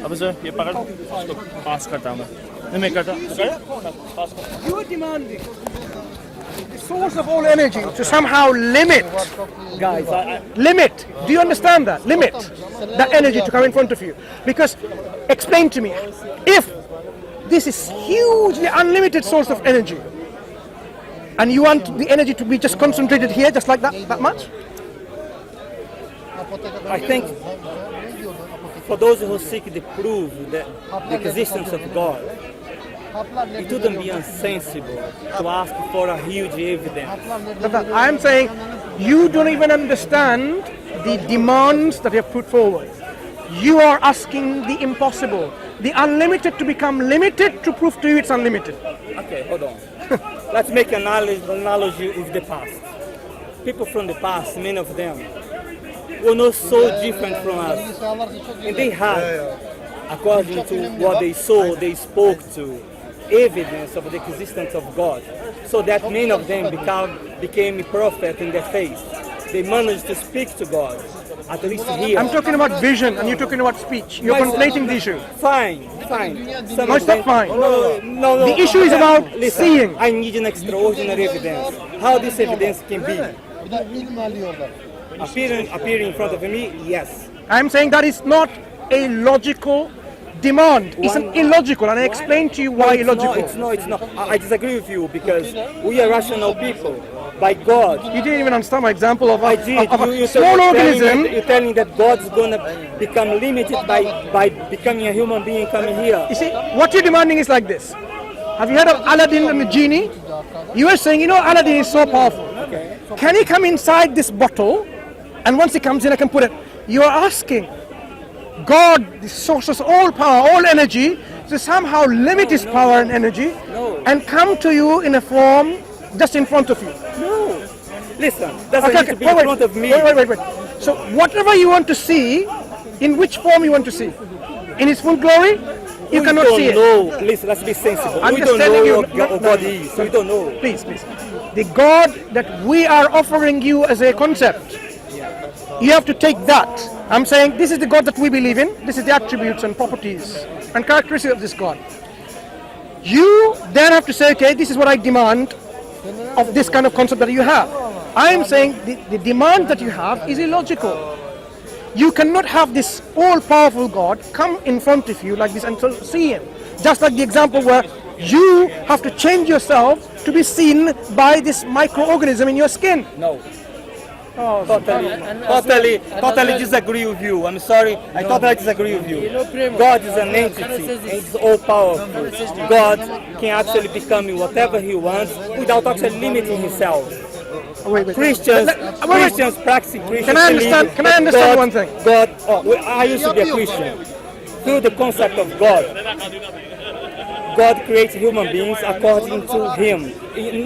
अब सर ये पकड़ पास करता हूँ मैं नहीं करता पास कर You are demanding the source of all energy to somehow limit. guys Limit. Do you understand that? Limit that energy to come in front of you. Because, explain to me, if this is hugely unlimited source of energy, and you want the energy to be just concentrated here, just like that much? I think for those who seek to prove the existence of God, it wouldn't be insensible to ask for a huge evidence. I am saying you don't even understand the demands that you have put forward. You are asking the impossible, the unlimited to become limited to prove to you it's unlimited. Okay, hold on. Let's make an analogy with the past. People from the past, many of them, were not so different from us. And they had, according to what they saw, they spoke to, evidence of the existence of God. So that many of them became a prophet in their faith. They managed to speak to God, at least here. I'm talking about vision and you're talking about speech. You're conflating the issue. Fine. No, it's not fine. No. The issue is about seeing. I need an extraordinary evidence. How this evidence can be? Appearing in front of me, yes. I'm saying that is not a logical demand. It's an illogical, and I explained to you why illogical. It's not. I disagree with you because we are rational people. By God. You didn't even understand my example of I did. a small organism. You're telling me that God's going to become limited by becoming a human being coming here. You see, what you're demanding is like this. Have you heard of Aladdin and the genie? You are saying, Aladdin is so powerful. Okay. Can he come inside this bottle? And once he comes in, I can put it. You are asking God, the source of all power, all energy, to somehow limit his power and energy and come to you in a form just in front of you. No. Listen, doesn't need to be in front of me. Wait. So whatever you want to see, in which form you want to see? In his full glory? You cannot see it. No, listen, let's be sensible. I'm we just don't telling know you, what God is. We don't know. Please. The God that we are offering you as a concept, you have to take that. I'm saying this is the God that we believe in. This is the attributes and properties and characteristics of this God. You then have to say, okay, this is what I demand of this kind of concept that you have. I am saying the demand that you have is illogical. You cannot have this all-powerful God come in front of you like this and see him. Just like the example where you have to change yourself to be seen by this microorganism in your skin. No. Totally disagree with you. I'm sorry, I totally disagree with you. God is an entity, and it's all powerful. God can actually become whatever he wants without actually limiting himself. Wait. Christians practicing Christian. Can I understand one thing? I used to be a Christian. Through the concept of God creates human beings according to him.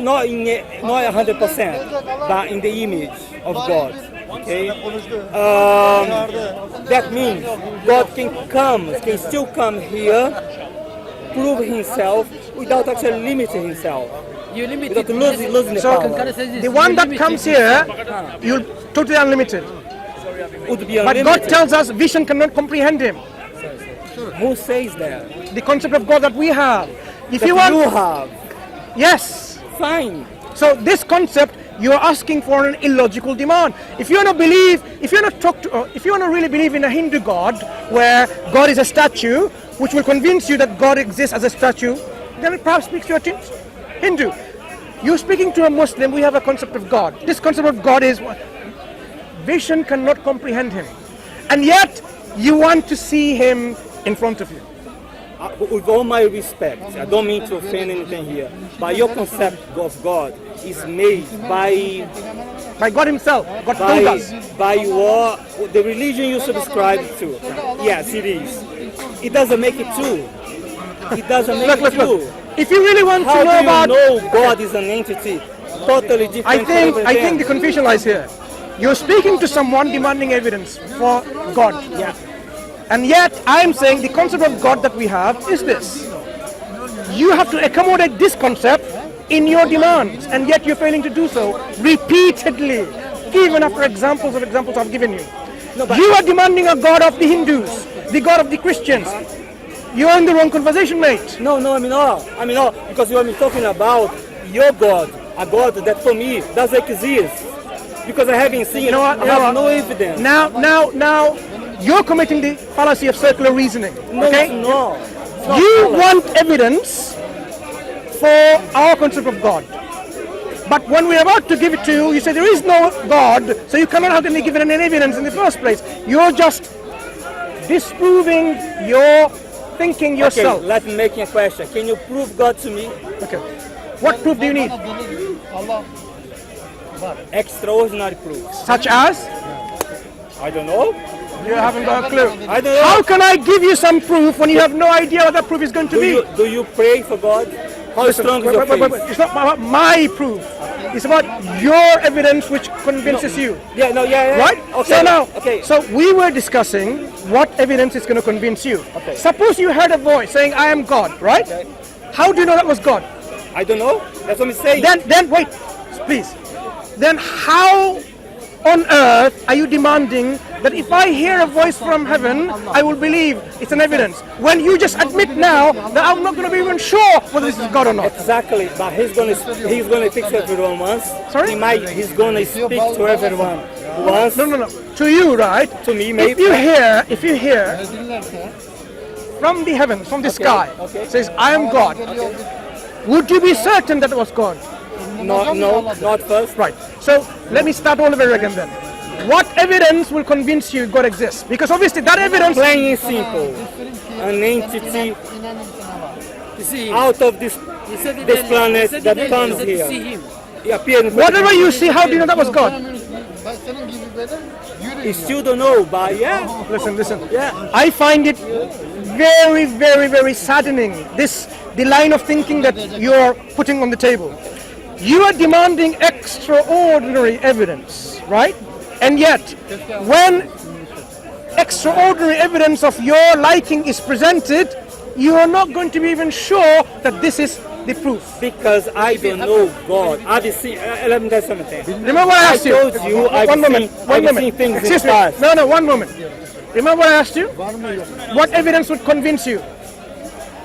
Not 100%, but in the image of God. Okay? That means God can still come here, prove himself without actually limiting himself. You limit Without it. losing the power. The one that comes here, you're totally unlimited. Would be But unlimited. God tells us vision cannot comprehend him. Who says that? The concept of God that we have. If That you want, you have. yes. Fine. So this concept, you are asking for an illogical demand. If you want to really believe in a Hindu God, where God is a statue, which will convince you that God exists as a statue, then it perhaps speaks to your Hindu. You're speaking to a Muslim, we have a concept of God. This concept of God is vision cannot comprehend him. And yet, you want to see him in front of you. With all my respect, I don't mean to offend anything here, but your concept of God is made by God himself. God told us. By the religion you subscribe to. Yes, it is. It doesn't make it true. It doesn't make it true. Look. If you really want How to know do you about, know God is an entity totally different I from think everything? the confusion lies here. You're speaking to someone demanding evidence for God. Yeah. And yet, I'm saying the concept of God that we have is this. You have to accommodate this concept in your demands, and yet you're failing to do so repeatedly, even after examples I've given you. You are demanding a God of the Hindus. the God of the Christians. You're in the wrong conversation, mate. No, I'm not. Because you are talking about your God, a God that for me doesn't exist. Because I haven't seen it, I have no evidence. Now, you're committing the fallacy of circular reasoning. No, okay? no. You want evidence for our concept of God. But when we're about to give it to you, you say there is no God, so you cannot have any given any evidence in the first place. You're just disproving your thinking yourself. Okay, let me make a question. Can you prove God to me? Okay. What proof do you need? Extraordinary proof. Such as? I don't know. You haven't got a clue. I don't know. How can I give you some proof when you have no idea what that proof is going to be? Do you pray for God? How strong is your faith? It's not about my proof. It's about your evidence which convinces you. Yeah. Right? Okay. So we were discussing what evidence is going to convince you. Okay. Suppose you heard a voice saying, I am God, right? Okay. How do you know that was God? I don't know. That's what I'm saying. Then wait, please. Then how on earth are you demanding that if I hear a voice from heaven, I will believe it's an evidence? When you just admit now that I'm not going to be even sure whether this is God or not. Exactly, but he's going to speak to everyone once. Sorry? He's going to speak to everyone once. No. To you, right? To me, maybe. If you hear from the heavens, from the sky, says, I am God, would you be certain that it was God? No, not first. Right. So let me start all over again then. What evidence will convince you God exists? Because obviously that evidence... Plain and simple. An entity out of this planet that comes here. He appeared. Whatever you see, how do you know that was God? You still don't know, but yeah. Listen. Yeah. I find it very, very, very saddening, the line of thinking that you're putting on the table. You are demanding extraordinary evidence, right? And yet, when extraordinary evidence of your liking is presented, you are not going to be even sure that this is the proof. Because I don't know God. I've seen, let me tell you something. Remember what I asked you? I told you, I've seen things Excuse in the past. me. No, 1 moment. Remember what I asked you? What evidence would convince you?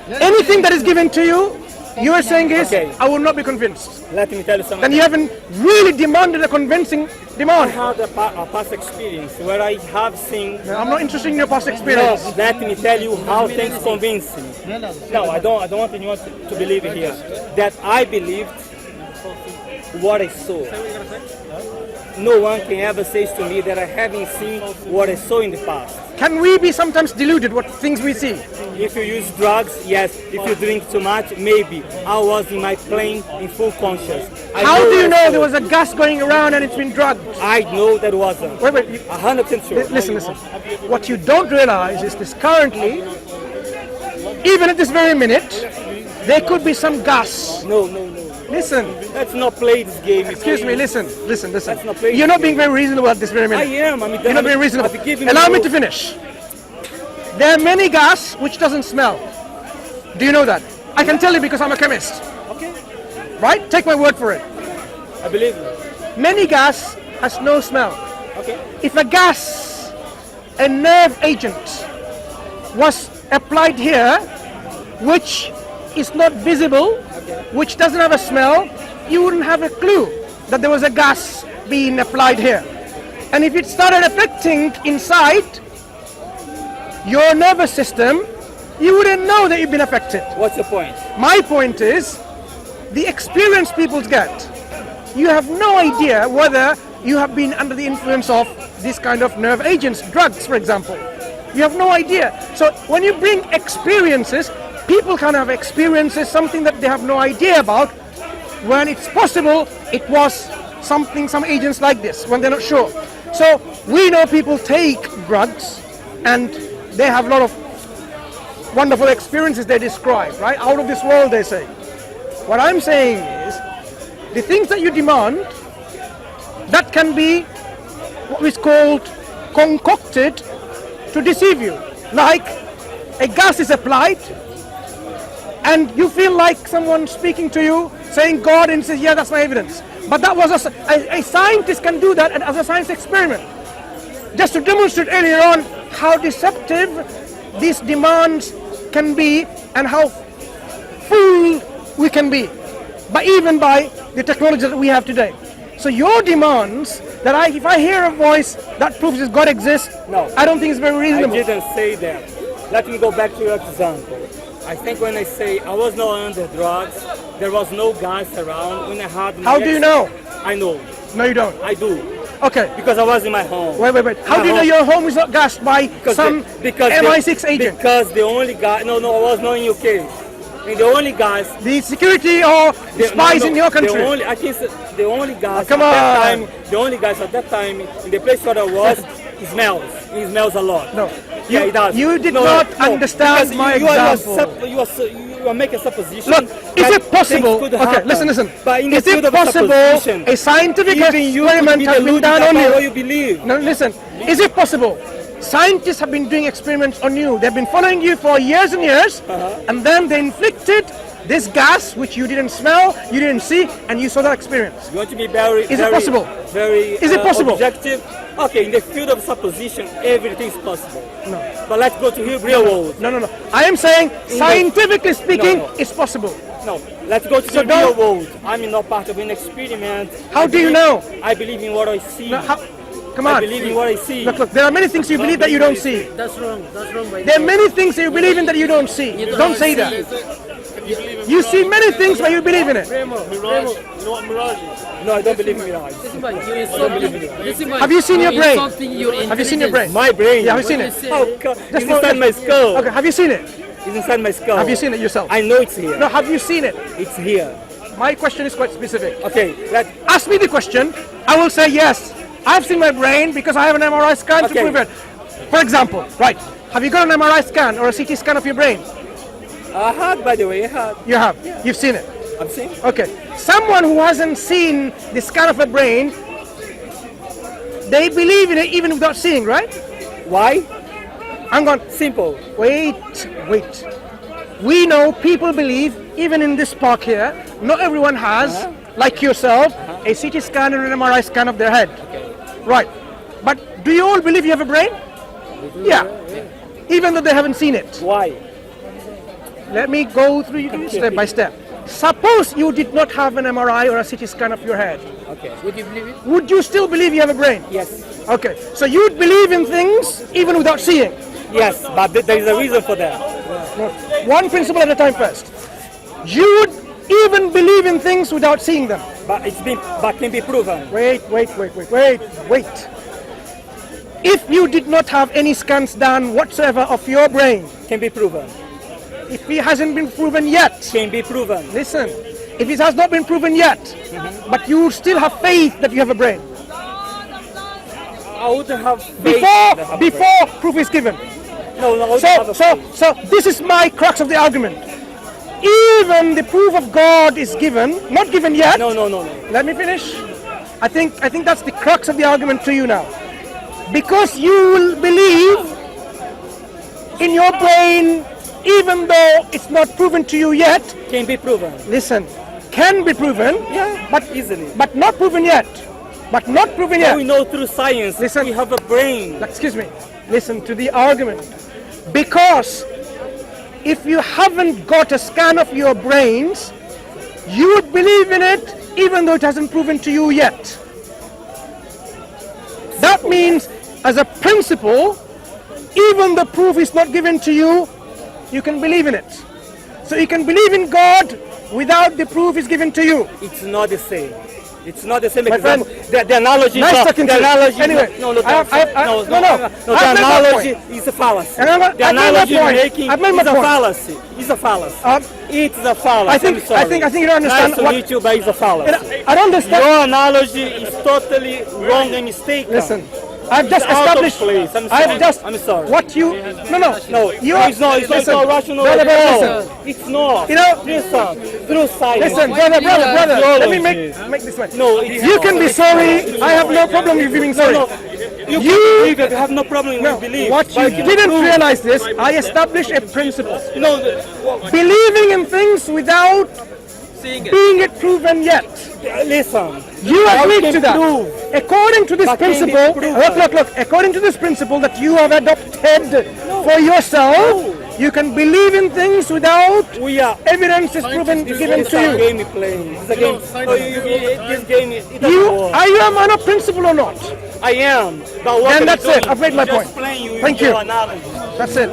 Anything that is given to you, you are saying is, I will not be convinced. Let me tell you something. Then you haven't really demanded a convincing demand. I had a past experience where I have seen... I'm not interested in your past experience. No, let me tell you how things convince me. No, I don't want anyone to believe it here. That I believed what I saw. No one can ever say to me that I haven't seen what I saw in the past. Can we be sometimes deluded what things we see? If you use drugs, yes. If you drink too much, maybe. I was in my plane in full conscious. How do you know there was a gas going around and it's been drugged? I know that wasn't. Wait. 100% sure. Listen. What you don't realize is this currently, even at this very minute, there could be some gas. No. Listen. Let's not play this game. Excuse me, listen. Let's not play You're not being very reasonable at this very minute. I am. You're not being reasonable. Allow me to finish. There are many gas which doesn't smell. Do you know that? I can tell you because I'm a chemist. Okay. Right? Take my word for it. I believe you. Many gas has no smell. Okay. If a gas, a nerve agent, was applied here, which is not visible, which doesn't have a smell, you wouldn't have a clue that there was a gas being applied here. And if it started affecting inside your nervous system, you wouldn't know that you've been affected. What's the point? My point is, the experience people get, you have no idea whether you have been under the influence of this kind of nerve agents, drugs, for example. You have no idea. So when you bring experiences, people can have experiences, something that they have no idea about, when it's possible it was some agents like this, when they're not sure. So we know people take drugs and they have a lot of wonderful experiences they describe, right? Out of this world, they say. What I'm saying is, the things that you demand, that can be what is called concocted to deceive you. Like a gas is applied and you feel like someone speaking to you saying God, and says, yeah, that's my evidence. But that was a scientist can do that as a science experiment. Just to demonstrate earlier on how deceptive these demands can be and how full we can be, but even by the technology that we have today. So your demands that if I hear a voice that proves that God exists, No. I don't think it's very reasonable. I didn't say that. Let me go back to your example. I think when I say I was not under drugs, there was no guys around. When I had How do you know? I know. No, you don't. I do. Okay. Because I was in my home. Wait. How do you know your home is not gassed by some MI6 agent? Because the only guy, no, I was not in UK. And the only guys, The security or spies in your country? I think the only guys come at that on. time, the only guys at that time in the place where I was, he smells a lot. No. Yeah, it does. You did not understand because my example. You are making a supposition. Look, is that it possible? things could Okay, happen. listen. But in the Is it field of possible supposition, a scientific even you could experiment be has been deluded done on about what you? you believe. No, listen. Is it possible? Scientists have been doing experiments on you. They've been following you for years and years, and then they inflicted this gas which you didn't smell, you didn't see, and you saw that experience. You want to be very, Is it possible? Very Is it possible? objective. Okay, in the field of supposition, everything is possible. No. But let's go to the real world. No. I am saying, scientifically speaking, No. it's possible. No, let's go to So the real don't- world. I'm not part of an experiment. How I do you believe- know? I believe in what I see. No, come I on. believe in what I see. Look, there are many things you believe that you don't see. That's wrong. That's wrong. By There are many things that you believe in that you don't see. Don't say that. You see many things, but you believe in it. Remo. You know what mirage is? No, I don't believe in mirage. Have you seen your brain? Have Have you seen your brain? My brain. Yeah, have you seen it? Oh, God. It's for- inside my skull. Okay, have you seen it? It's inside my skull. Have you seen it yourself? I know it's here. No, have you seen it? It's here. My question is quite specific. Okay, Ask me the question, I will say yes. I've seen my brain because I have an MRI scan to Okay. prove it. For example, right, have you got an MRI scan or a CT scan of your brain? I had, by the way, I had. You have. You've seen it. I'm saying. Okay. Someone who hasn't seen the scan of a brain, they believe in it even without seeing, right? Why? I'm going, Simple. wait. We know people believe, even in this park here, not everyone has, like yourself, a CT scan or an MRI scan of their head. Right. But do you all believe you have a brain? Yeah. Even though they haven't seen it. Why? Let me go through you step by step. Suppose you did not have an MRI or a CT scan of your head. Okay. Would you believe it? Would you still believe you have a brain? Yes. Okay. So you'd believe in things even without seeing. Yes, but there is a reason for that. No. One principle at a time first. You would even believe in things without seeing them. But can be proven. Wait. If you did not have any scans done whatsoever of your brain, Can be proven. if it hasn't been proven yet, Can be proven. listen, if it has not been proven yet, but you still have faith that you have a brain, I wouldn't have faith that I have a before proof is given. brain. No, I wouldn't have a faith. So this is my crux of the argument. Even the proof of God is given, not given yet. No. Let me finish. I think that's the crux of the argument to you now. Because you will believe in your brain, even though it's not proven to you yet. Can be proven. Listen, can be proven, Yeah, but easily. but not proven yet. But not proven But we yet. know through science. Listen. We have a brain. Excuse me. Listen to the argument. Because if you haven't got a scan of your brains, you would believe in it even though it hasn't proven to you yet. That means, as a principle, even the proof is not given to you, you can believe in it. So you can believe in God without the proof is given to you. It's not the same. It's not the same My example. friend, The analogy nice is not, talking the to you. analogy Anyway, no, no. the I've made my analogy is a fallacy. And I've made The my analogy you're point. making I've made my is a point. fallacy. It's a fallacy. It's a fallacy. I think you don't understand Nice to what- meet you, but it's a fallacy. I don't understand. Your analogy is totally wrong and mistaken. Listen, I've just It's out of established. place. I'm sorry. What you? No. No, You it's not listen, rational. brother, at all. listen. It's not. You know- listen, through science. Listen, brother. Let me Theology. make this one. No, it's You not. can be sorry. I have no problem with you being sorry. No. You You- believe it. You have no problem No, with belief. what you But can didn't prove- realize this. I established a principle. You know, Believing in things without being it proven yet. Listen, You how agreed can to that. prove? According to this But can principle, it prove? look, according to this principle that you have adopted for yourself, you can believe in things without We are. evidence is proven given It's to a you. game you're playing. It's a game. This game is. It You doesn't work. are you a man of principle or not? I am. But what Then are that's you it. doing? I've made my Just point. playing you Thank with you. your analogy. That's it.